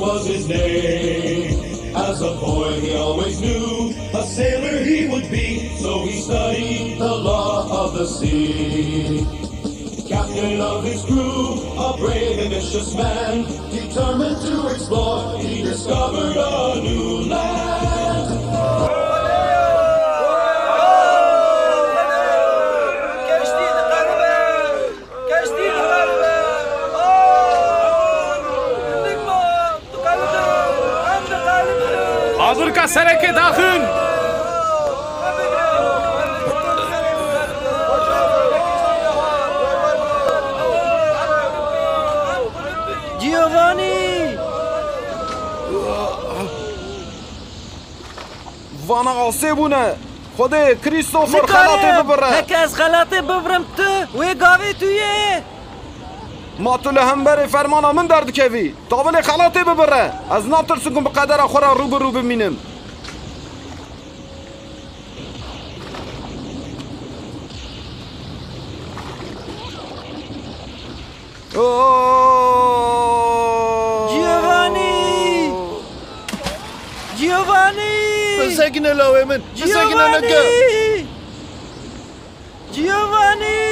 was his name. As a boy he always knew a sailor he would be, so he studied the law of the sea. Captain of his crew, a brave and vicious man, determined to explore, he discovered a new land. Hazır ka sereke daxın. Giovanni! Vana asebune. خدا کریستوفر خلاطی ببره. هکس خلاطی ببرم تو وی گاوی تویه. ما تو لهم بری فرمانا من درد کوی. تاولی خلاطی ببره. از ناترسکم به قدر خورا رو ببینم. Giovanni! بسكن لو من بسكن نكا Giovanni!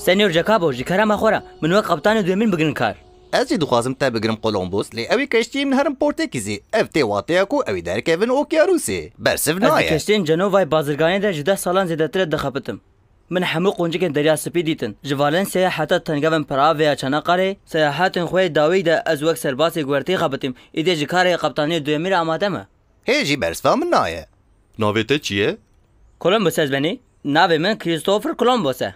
سنیور جاکابو جی کرم اخورا من وقت قبطان دومین بگرن کار. از جی دخوازم تا بگرم کولومبوس لی اوی کشتی من هرم پورتکیزی اف تی واته کو اوی در کیون اوکیاروسی برسف از نایه کشتین جنوبای بازرگانی در جدا سالان زیادتر دخابتم. من همو قنجه دریا سپی دیتن. جوالن سیاحت تنگاون پرا و چناقاره سیاحت خوی داوی ده از وقت سرباز گورتی خابتم. ایده جکار قبطانی دومیر آماده ما. هیجی برسفا من نایه ناویته چیه؟ کولومبوس از بنی؟ ناوی من کریستوفر کولومبوسه.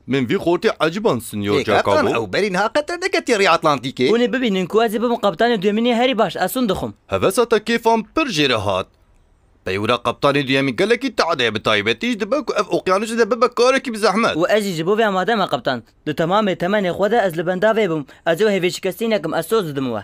من وی خورتی عجبان سنیور هیک افران جاکابو. او برین ها قطر دکتیری اطلانتیکی اونی ببینین که از بم قبطانی دومینی هری باش اسون دخم. هفساتا کیفان پر جره هات. پیورا قبطانی دیمی گلکی تعده بتایبتیش دبکو اف اوقیانوس دببک کارکی بزحمت. و ازی جبو و آماده ما قبطان. دو تمام تمنی خدا از لبنداوی بم. از او هیچ کسی نکم اسوز دموه.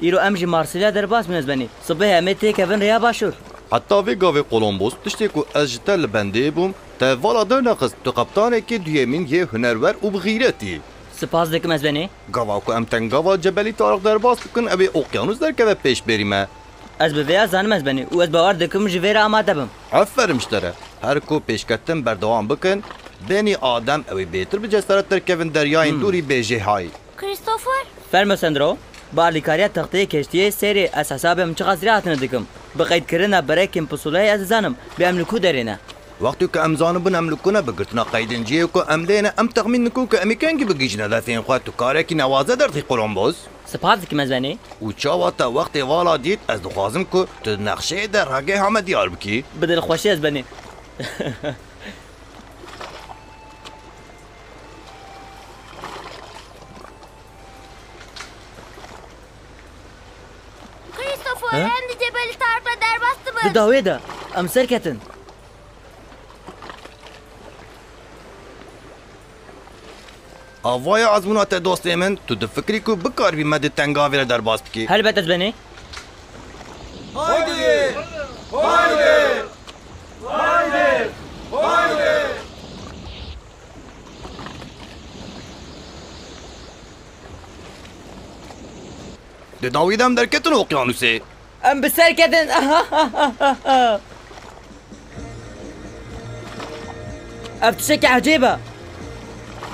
ایرو امجی مارسیلیا در باز منزبنی. صبح همه کفن ریا باشور. حتی وی گاوی کولومبوس تشتی کو از جتا لبنده بوم تا والا در نقص تو قبطانه که دویمین یه هنرور و بغیرتی. سپاس دکم از بنی. گاواکو ام تنگاوا جبلی تارق در باز بکن ابی اوقیانوس در که پیش بریمه. از بویا زانم از بنی و از باور دکم جویر آماده بم. عفر مشتره. هر کو پیش کتن بردوام بکن بینی آدم اوی بیتر به جسارت در کفن دریاین دوری بیجه های. کریستوفر؟ فرمو سندرو. بالیکاریا تخته کشتی سری از حسابم چقدر زیاد ندکم. بقید کردن برای کم پسولای از زنم به املکو درینه. وقتی که امزانو بن املکونه بگرتنا قیدنجیه که املینه ام تخمین نکو که امیکنگی بگیجنه دفین خواهد تو کاره که نوازه در تی کولومبوس. سپاس دکم از بنی. و چاواتا وقتی والا دید از دخوازم که تو نقشه در هگه همه دیار بکی. بدل خوشی از بنی. هم دی جبل تارپا در باستı mı? داوی ده ام سر کتن. آوای آزمونات دوستی من تو ده فکری که بکار بی مدد تنگاوی را در باز بکی. هل بات از بنی؟ Haydi! Haydi! Haydi! Haydi! ده داویدم در کتن اوقیانوسی. ام بسر کتن. افتشك عجيبة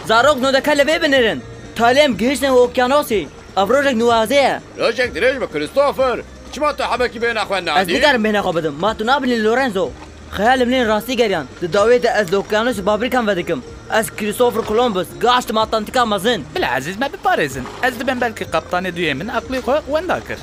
زاروق نو دكال بيبنرن تاليم جهشنا اوكيانوسي افروجك نوازيه روجك دريج بكريستوفر شما تو حبكي بين اخواننا از نگرم بين اخو بدم ما تنابل لورنزو خيال منين راسي جريان داويت از اوكيانوس بابريكان ودكم از كريستوفر كولومبوس قاشت ما طنطكا مازن بالعزيز ما ببارزن از دبن بالكي قبطاني دوية من اقلي خو وين داكر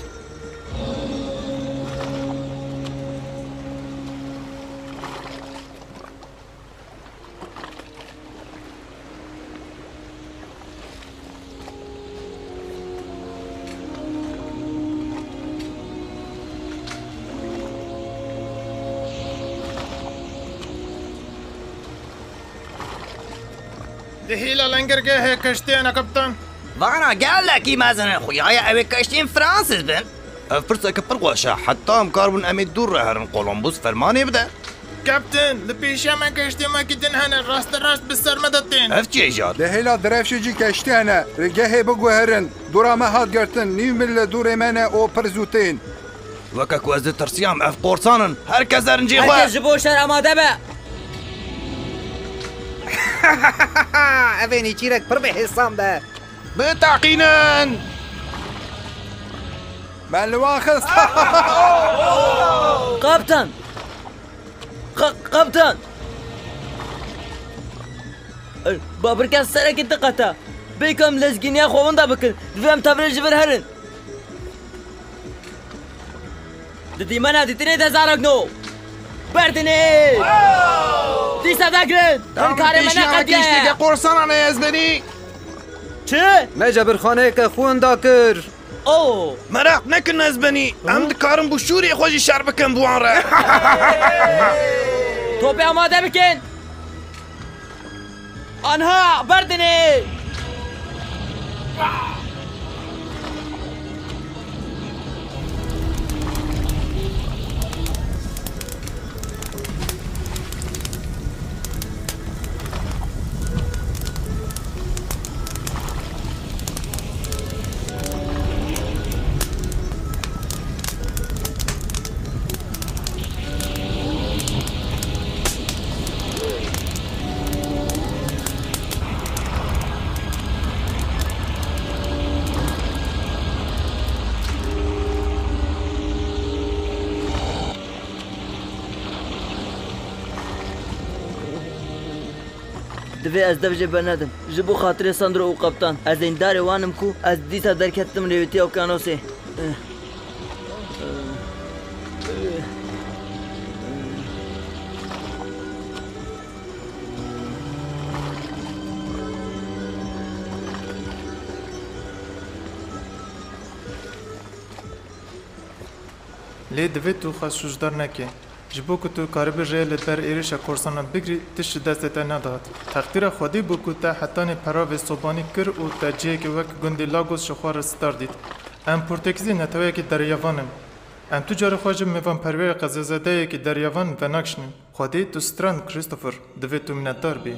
هیلا لنگرگه هی کشتیانه کپتان وانا گالکی مازن خویای اوی کشتین فرانسیس بن فرصة كبر واشا حتى مكاربون أمي الدور هرن كولومبوس فرماني بدا کپتن لپیشه من کشتی ما که هنه راست بسر مدتین هفتي إيجاد لهيلا درافشجي كشتانا رجاهي بقوهرن دورا ما هاد قرتن نيو من دور مانا او برزوتين وكاك وزد ترسيام اف قورصانن هركز رنجي هركز خواه جبو شر اماده به اوینی چیرک پر به حسام ده بتعقينن من الواخص قبطان قبطان بابركان سرك انتقتا بيكم لزقين يا اخو وندا بكر دفهم تفرج برهرن دي منا دي تريد هزارك نو بردني دي صدقرن الكاري منا قد يا قرصان أنا يزبني چه؟ ما جبر خانه که خون داکر اوه مراق نكن يزبني عمد كارم بشوري خوجي شربكن بوان را توبي اماده بكن آنها بردنی دوی از دو جبه ندم جبو خاطر ساندرو و قبطان از این دار وانم کو از دیتا درکتم ریویتی اوکانوسی لی دوید تو خواست شوشدار نکه جبو که تو کارب ریل بر ایرش کورسانا بگری تش دستت نداد تقدیر خودی بو که تا حتان پراو صوبانی کر و تا جه که وک گندی لاگوس شخوار ستار دید ام پورتکزی نتویه که دریاوانم ام تو جار خواجم میوان پروی قزازده که دریاوان و نکشنم خودی تو ستران کریستوفر دوید تو منتدار بی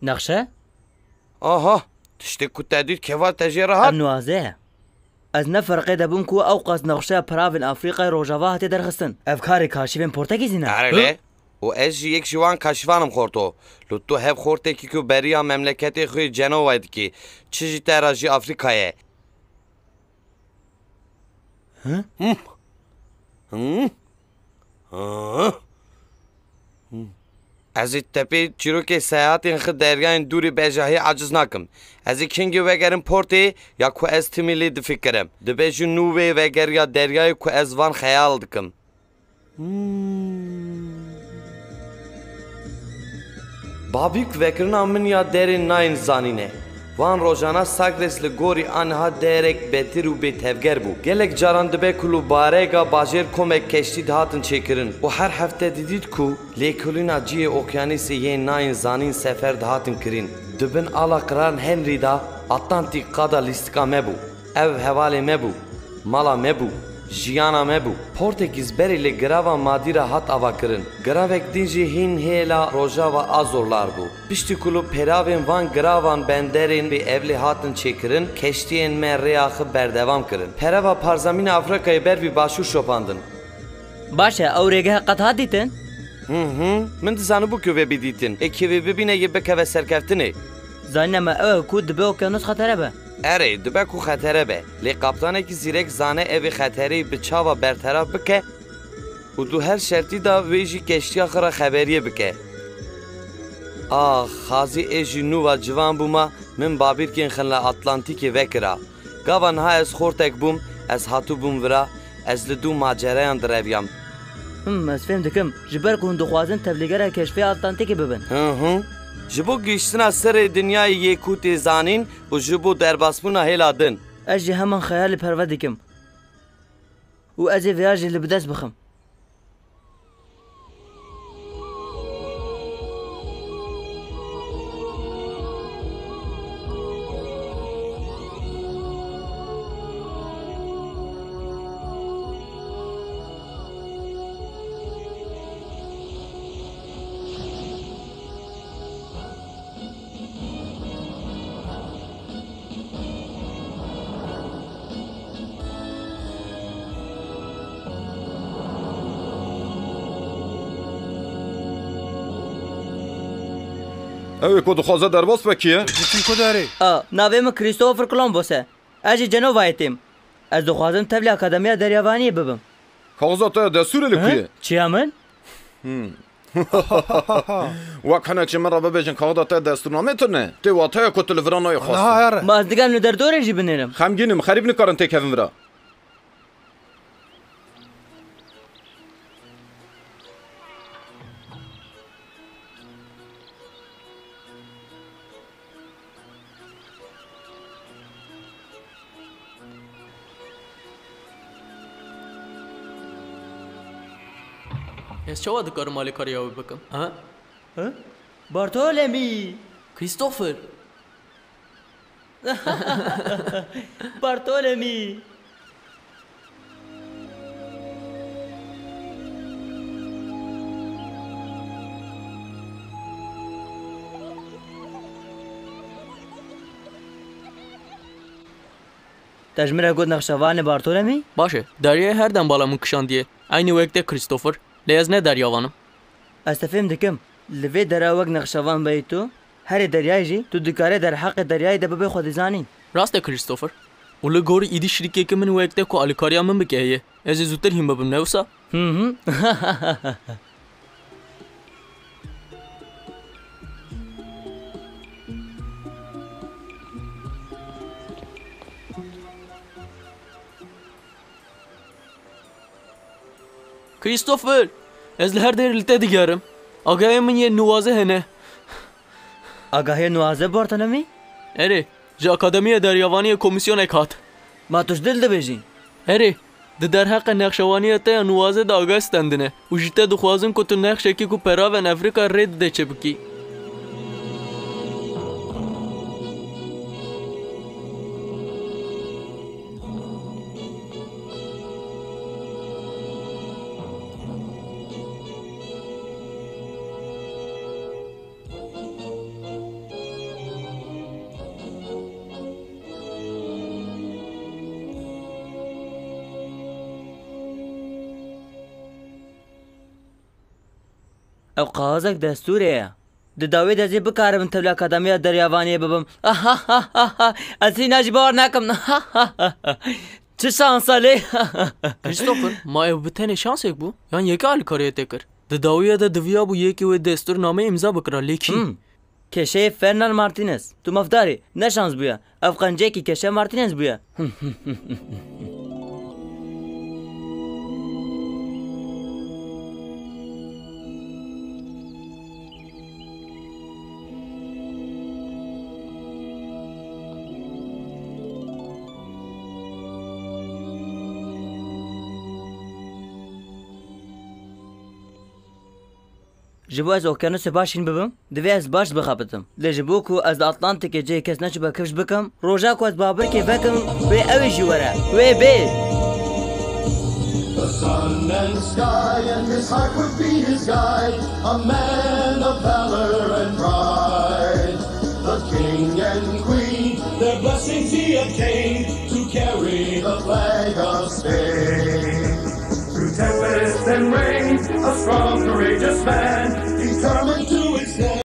نقشه؟ آها تشتی که تدید که وقت تجیره ها؟ نوازه از نفرقه دبون کو اوقاس نقشه پراوین افریقای روژاوا هاتی درخستن افکار کاشیفین پورتگیزی نه اره و از یک جوان کاشیفانم خورتو لطو هف خورته که بریا مملکتی خوی جنوبید که چیزی تراجی افریقایه از تپی چیروک سیاحت خود دریای دوری بجاهی عجز نکم از کنگی وگرم پورتی یا کو از تمیلی دفکرم دبیجو نوبه وگر یا دریای کو از وان خیال دکم بابی که وکرنا من یا دری ناین زانینه وان روزانه ساگرس لگوری آنها درک بهتر و بهتفگر بو گلک جاران دبه کلو بارگا باجر کمک کشتی دهاتن چکرن و هر هفته دیدید کو لیکولینا جی اوکیانیسی یه ناین زانین سفر دهاتن کرین دبن آلا قرار هنری دا اتلانتیک قادا لیستکا مبو او حوالی مبو مالا مبو جیانا مبو پورتگیز بری لگراوا مادی را هات آوا کرن گراوک دینجی هین هیلا روژا و آزورلار بو پشتی کلو پیراوین وان گراوان بندرین بی اولی هاتن چکرن کشتین من ریاخ بردوام کرن پیراوا پارزمین افریقای بر بی باشور شوپاندن باشه او ریگه قطعات دیتن؟ من دزانو بو که بیدیتن اکی ببینه یه بکه و سرکفتنه زانینا ما او کود به اوکانوس خطره به اره دبه کو خطره به لی قبطانه کی زیرک زانه اوی خطری به چاوا برطرف بکه و دو هر شرطی دا ویجی کشتی آخر خبریه بکه خازی ایجی نو و جوان بوما من بابیر کن خنلا اتلانتیکی وکرا گاوان ها از خورتک بوم از هاتو بوم ورا از لدو ماجرایان درویام از فهم دکم جبر کن دخوازن تبلیغره کشفی اتلانتیکی ببن جبو گیشتنا سر دنیای یکوتی زانین و جبو درباسبونا هیلا دن اجی همان خیال پروا دکم و از ویاجی لبدست بخم اوی کو دخوازه درباس بکیه؟ جتیم کو داری؟ ناویم کریستوفر کولومبوسه اجی جنوبایتیم از دخوازم تبلی اکادمیا دریاوانی ببم کاغذات دستور لکیه؟ چی همون؟ وقت هنک چه من را ببیجن کاغذات دستورنامه تونه تی واتای کو تلفرانای خواسته ما از دیگر ندر دوره جی بنیرم خمگینم خریب نکارن تی کفن ورا از چه وقت کار مالی کاریابی بکم؟ بارتولمی کریستوفر بارتولمی تجمره گود نقشوان بارتولمی؟ باشه دریای هر دم بالامون کشاندیه aynı وقت کریستوفر لیز نه دریاوانم استفهم دکم لوی دراوگ نقشوان بیتو هر دریای جی تو دکاره در حق دریای دبه خود زانین راست کریستوفر اول گور ایدی شریکه که من وقت کو الیکاریا من بکیه از زودتر هم ببم نوسا کریستوفر از لهر دیر لته دیگرم آگاهی من یه نوازه هنه آگاهی نوازه بارتنمی؟ اره جا اکادمی دریاوانی کمیسیون اکات ما توش دل دبیجی؟ اره ده در حق نقشوانی تا نوازه دا آگاه استندنه و جیتا دخوازن که تو نقشه که پرا و افریقا رید ده چه بکی او قازك دستوريه داوید از بکارم تبل اکادمی دریاوانی ببم اسی نجبار نکم چه شانسالی کریستوفر ما او بتنه شانس یک بو یعنی یک الیکاریه تکر داوید دویا بو یکی و دستور نامه امضا بکرا لیکی کشه فرنان مارتینز تو مفداری نه شانس بویا افغانجه کی کشه مارتینز بویا جبو از اوکیانوس باشین ببم دوی از باش بخابتم لجبو کو از اطلانتیک جای کس نچو با کفش بکم روژا کو از بابر که فکم وی اوی جواره وی بی The sun and sky and his heart would be his guide, a man of valor and pride. The king and queen, their blessings he obtained to carry the flag of Spain. Through tempest and rain, a strong, courageous man, determined to extend.